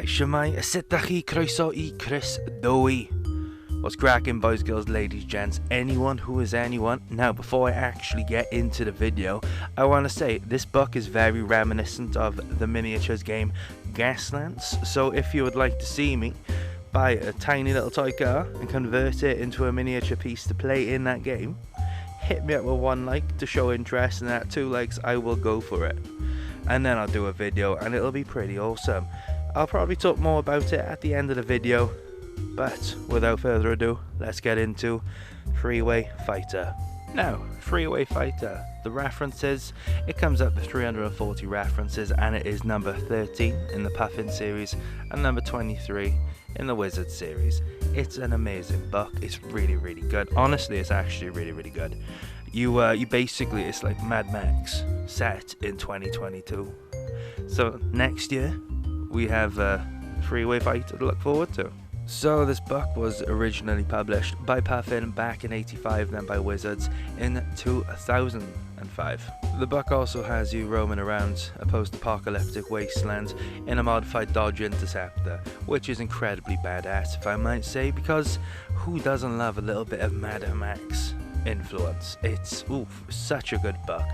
Shemai, Sitachi, Croeso I, Chris, Doi. What's cracking, boys, girls, ladies, gents, anyone who is anyone? Now, before I actually get into the video, I want to say this book is very reminiscent of the miniatures game Gaslands. So if you would like to see me buy a tiny little toy car and convert it into a miniature piece to play in that game, hit me up with 1 like to show interest, and at 2 likes I will go for it. And then I'll do a video and it'll be pretty awesome. I'll probably talk more about it at the end of the video, but without further ado, let's get into Freeway Fighter. Now, Freeway Fighter, the references, it comes up to 340 references, and it is number 13 in the Puffin series and number 23 in the Wizard series. It's an amazing book. It's really, really good. Honestly, it's actually really, really good. You basically, it's like Mad Max set in 2022. So next year we have Freeway Fighter to look forward to. So this book was originally published by Puffin back in '85, then by Wizards in 2005. The book also has you roaming around a post-apocalyptic wasteland in a modified Dodge Interceptor, which is incredibly badass, if I might say, because who doesn't love a little bit of Mad Max influence? It's such a good book.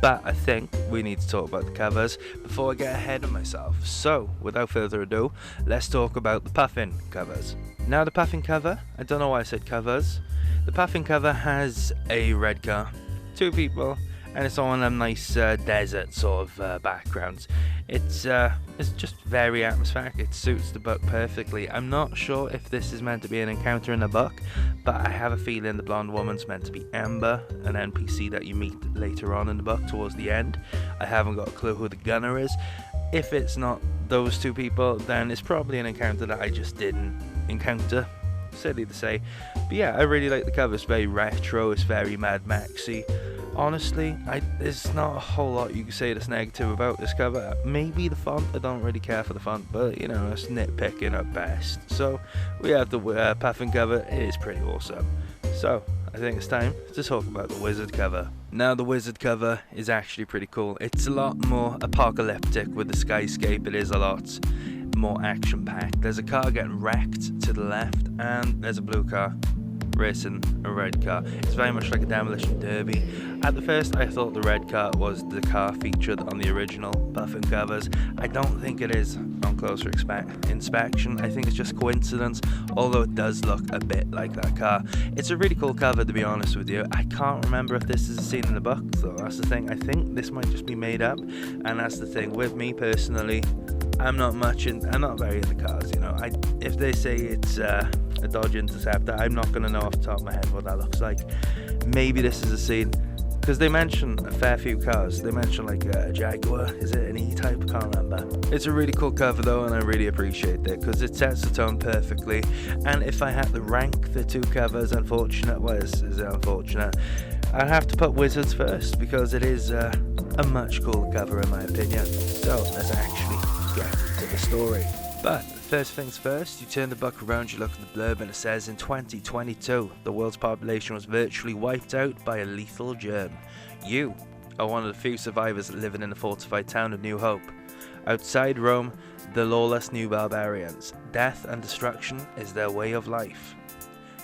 But I think we need to talk about the covers before I get ahead of myself. So, without further ado, let's talk about the Puffin covers. Now, the Puffin cover, I don't know why I said covers. The Puffin cover has a red car, 2 people, and it's on a nice desert sort of background. It's just very atmospheric. It suits the book perfectly. I'm not sure if this is meant to be an encounter in the book, but I have a feeling the blonde woman's meant to be Amber, an NPC that you meet later on in the book towards the end. I haven't got a clue who the gunner is. If it's not those 2 people, then it's probably an encounter that I just didn't encounter. Silly to say. But yeah, I really like the cover. It's very retro, it's very Mad Maxy. Honestly, there's not a whole lot you can say that's negative about this cover. Maybe the font, I don't really care for the font, but you know, it's nitpicking at best. So we have the Puffin cover. It is pretty awesome. So I think it's time to talk about the Wizard cover. Now, the Wizard cover is actually pretty cool. It's a lot more apocalyptic with the skyscape. It is a lot more action-packed. There's a car getting wrecked to the left, and there's a blue car racing a red car. It's very much like a demolition derby. At the first, I thought the red car was the car featured on the original Puffin covers. I don't think it is on closer inspection. I think it's just coincidence, although it does look a bit like that car. It's a really cool cover, to be honest with you. I can't remember if this is a scene in the book, though. That's the thing. I think this might just be made up, and that's the thing with me personally. I'm not very into cars, you know. If they say it's a Dodge Interceptor, I'm not going to know off the top of my head what that looks like. Maybe this is a scene, because they mention a fair few cars. They mention like a Jaguar, is it an E-Type? Can't remember. It's a really cool cover though, and I really appreciate it because it sets the tone perfectly. And if I had to rank the 2 covers, is it unfortunate? I'd have to put Wizards first, because it is a much cooler cover in my opinion. So let's actually get to the story. But first things first, you turn the book around, you look at the blurb, and it says, in 2022, the world's population was virtually wiped out by a lethal germ. You are one of the few survivors living in the fortified town of New Hope. Outside Rome, the lawless new barbarians. Death and destruction is their way of life.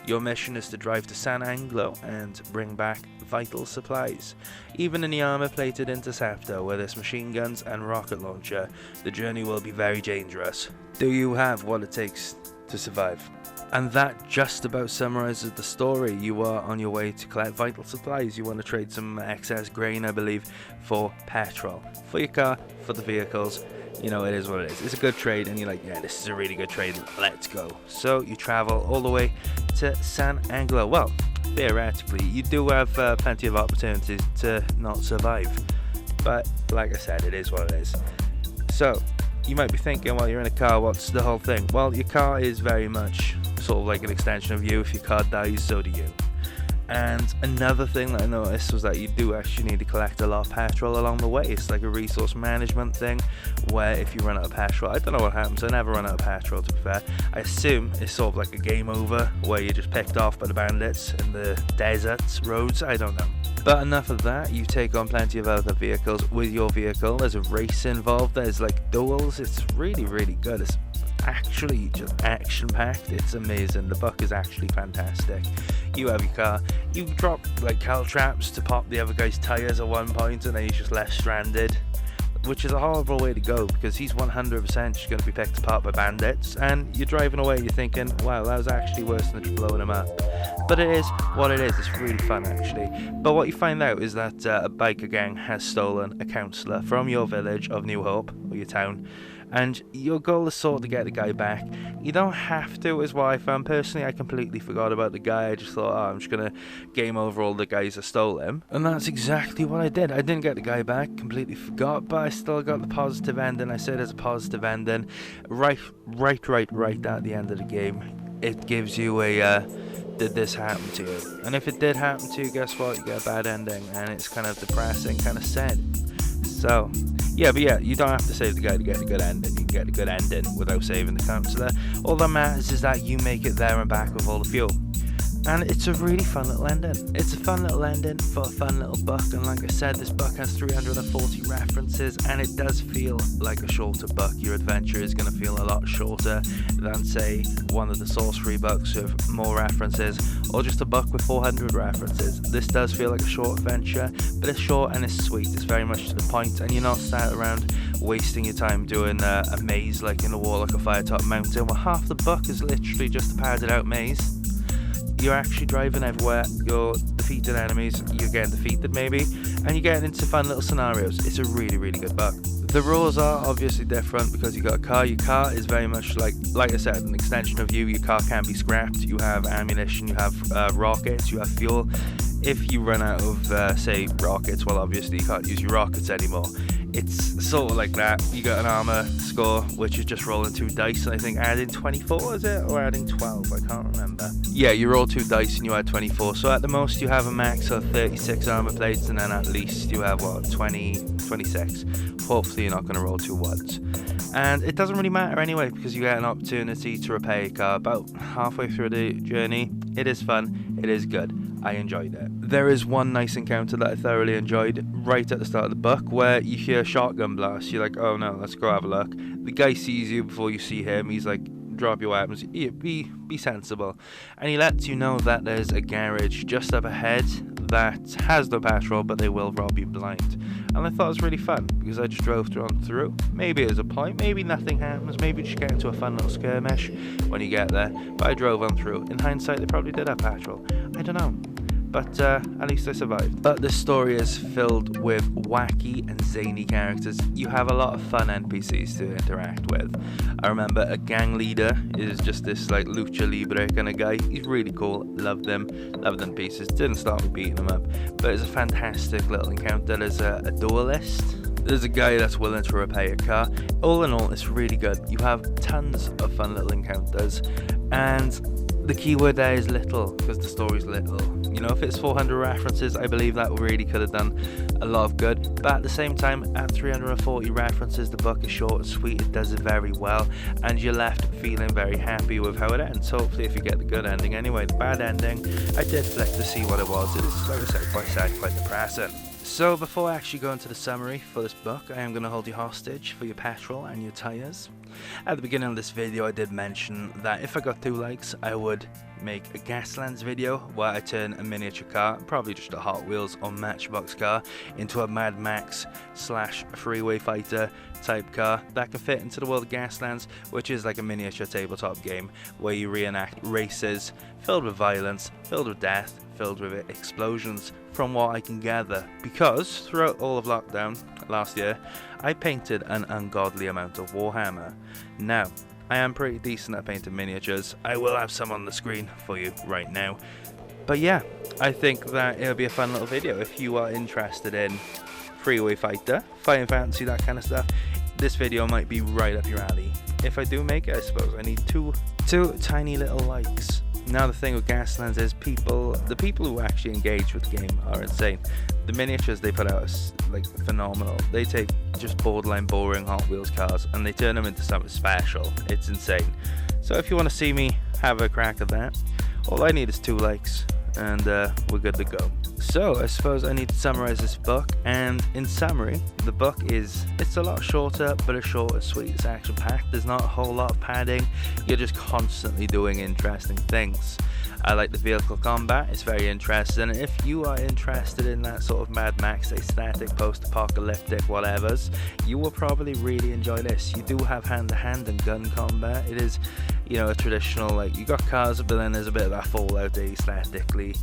Your mission is to drive to San Angelo and bring back vital supplies. Even in the armor-plated Interceptor with its machine guns and rocket launcher, the journey will be very dangerous. Do you have what it takes to survive? And that just about summarizes the story. You are on your way to collect vital supplies. You want to trade some excess grain, I believe, for petrol, for your car, for the vehicles. You know, it is what it is. It's a good trade, and you're like, yeah, this is a really good trade, let's go. So you travel all the way to San Angelo. Well, theoretically, you do have plenty of opportunities to not survive, but like I said, it is what it is. So you might be thinking, well, you're in a car, what's the whole thing? Well, your car is very much sort of like an extension of you. If your car dies, so do you. And another thing that I noticed was that you do actually need to collect a lot of petrol along the way. It's like a resource management thing, where if you run out of petrol, I don't know what happens, I never run out of petrol, to be fair. I assume it's sort of like a game over, where you're just picked off by the bandits in the deserts, roads, I don't know. But enough of that, you take on plenty of other vehicles with your vehicle. There's a race involved, there's like duels. It's really, really good. It's actually just action packed. It's amazing. The book is actually fantastic. You have your car, you drop like caltraps to pop the other guy's tires at one point, and then he's just left stranded, which is a horrible way to go because he's 100% just going to be picked apart by bandits, and you're driving away, you're thinking, wow, that was actually worse than just blowing him up. But it is what it is. It's really fun actually. But what you find out is that a biker gang has stolen a counsellor from your village of New Hope, or your town, and your goal is sort of to get the guy back. You don't have to, is what I found. Personally, I completely forgot about the guy. I just thought, oh, I'm just gonna game over all the guys that stole him, and that's exactly what I did. I didn't get the guy back, completely forgot, but I still got the positive ending. I say there's a positive ending right at the end of the game. It gives you a did this happen to you? And if it did happen to you, guess what? You get a bad ending, and it's kind of depressing, kind of sad. So yeah, but yeah, you don't have to save the guy to get a good ending. You can get a good ending without saving the counsellor. All that matters is that you make it there and back with all the fuel. And it's a really fun little ending. It's a fun little ending for a fun little book, and like I said, this book has 340 references, and it does feel like a shorter book. Your adventure is going to feel a lot shorter than, say, one of the sorcery books with more references, or just a book with 400 references. This does feel like a short adventure, but it's short and it's sweet. It's very much to the point, and you're not sat around wasting your time doing a maze like in a wall, like a Firetop Mountain, where half the book is literally just a padded out maze. You're actually driving everywhere, you're defeating enemies, you're getting defeated maybe, and you're getting into fun little scenarios. It's a really, really good book. The rules are obviously different because you got a car. Your car is very much like I said, an extension of you. Your car can be scrapped. You have ammunition, you have rockets, you have fuel. If you run out of, say, rockets, well, obviously you can't use your rockets anymore. It's sort of like that. You got an armor score, which is just rolling 2 dice, and I think adding 24, is it? Or adding 12, I can't remember. Yeah, you roll 2 dice and you add 24. So at the most you have a max of 36 armor plates, and then at least you have, what, 26. Hopefully you're not going to roll 2 ones. And it doesn't really matter anyway, because you get an opportunity to repair your car about halfway through the journey. It is fun, it is good. I enjoyed it. There is one nice encounter that I thoroughly enjoyed right at the start of the book, where you hear a shotgun blast. You're like, oh no, let's go have a look. The guy sees you before you see him. He's like, drop your weapons, be sensible. And he lets you know that there's a garage just up ahead that has no patrol, but they will rob you blind. And I thought it was really fun, because I just drove on through. Maybe there's a point, maybe nothing happens, maybe you just get into a fun little skirmish when you get there. But I drove on through. In hindsight, they probably did have patrol. I don't know. But at least I survived. But this story is filled with wacky and zany characters. You have a lot of fun NPCs to interact with. I remember a gang leader is just this like lucha libre kind of guy. He's really cool. Loved them pieces. Didn't start with beating them up. But it's a fantastic little encounter. There's a duelist. There's a guy that's willing to repair your car. All in all, it's really good. You have tons of fun little encounters. And the key word there is little, because the story's little. You know, if it's 400 references, I believe that really could have done a lot of good. But at the same time, at 340 references, the book is short and sweet. It does it very well, and you're left feeling very happy with how it ends. Hopefully, if you get the good ending. Anyway, the bad ending, I did flick to see what it was. It is, like I said, quite sad, quite depressing. So before I actually go into the summary for this book, I am going to hold you hostage for your petrol and your tyres. At the beginning of this video, I did mention that if I got 2 likes, I would make a Gaslands video where I turn a miniature car, probably just a Hot Wheels or Matchbox car, into a Mad Max / Freeway Fighter type car that can fit into the world of Gaslands, which is like a miniature tabletop game where you reenact races filled with violence, filled with death, filled with explosions, from what I can gather, because throughout all of lockdown last year, I painted an ungodly amount of Warhammer. Now, I am pretty decent at painting miniatures. I will have some on the screen for you right now. But yeah, I think that it'll be a fun little video. If you are interested in Freeway Fighter, Fighting Fantasy, that kind of stuff, this video might be right up your alley. If I do make it, I suppose I need two tiny little likes. Now the thing with Gaslands is the people who actually engage with the game are insane. The miniatures they put out is like phenomenal. They take just borderline boring Hot Wheels cars and they turn them into something special. It's insane. So if you want to see me have a crack at that, all I need is 2 likes. and we're good to go. So I suppose I need to summarize this book, and in summary, the book it's a lot shorter, but it's short and sweet. It's action packed. There's not a whole lot of padding. You're just constantly doing interesting things. I like the vehicle combat. It's very interesting. If you are interested in that sort of Mad Max aesthetic, post-apocalyptic whatevers, you will probably really enjoy this. You do have hand-to-hand and gun combat. It is, you know, a traditional, like, you got cars, but then there's a bit of that Fallout aesthetically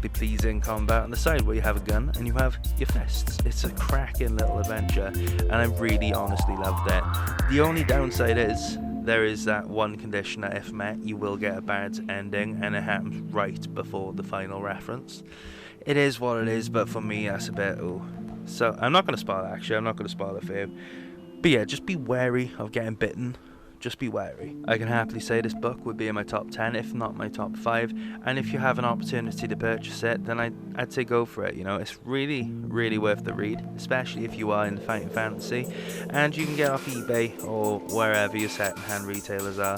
pleasing combat on the side, where you have a gun and you have your fists. It's a cracking little adventure, and I really honestly loved it. The only downside is there is that one condition that if met, you will get a bad ending, and it happens right before the final reference. It is what it is, but for me that's a bit so I'm not going to spoil it. Actually, I'm not going to spoil it for you, but yeah, just be wary of getting bitten. Just be wary. I can happily say this book would be in my top 10, if not my top 5, and if you have an opportunity to purchase it, then I'd say go for it. You know, it's really, really worth the read, especially if you are into Fighting Fantasy, and you can get off eBay or wherever your second-hand retailers are.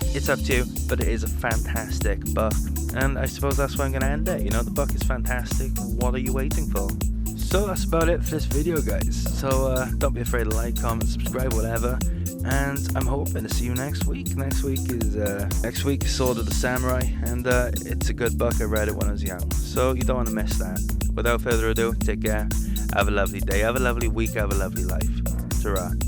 It's up to you, but it is a fantastic book, and I suppose that's where I'm going to end it. You know, the book is fantastic. What are you waiting for? So that's about it for this video, guys. So don't be afraid to like, comment, subscribe, whatever. And I'm hoping to see you next week. Next week is Sword of the Samurai, and it's a good book. I read it when I was young, so you don't want to miss that. Without further ado, take care. Have a lovely day. Have a lovely week. Have a lovely life. Ta-ra.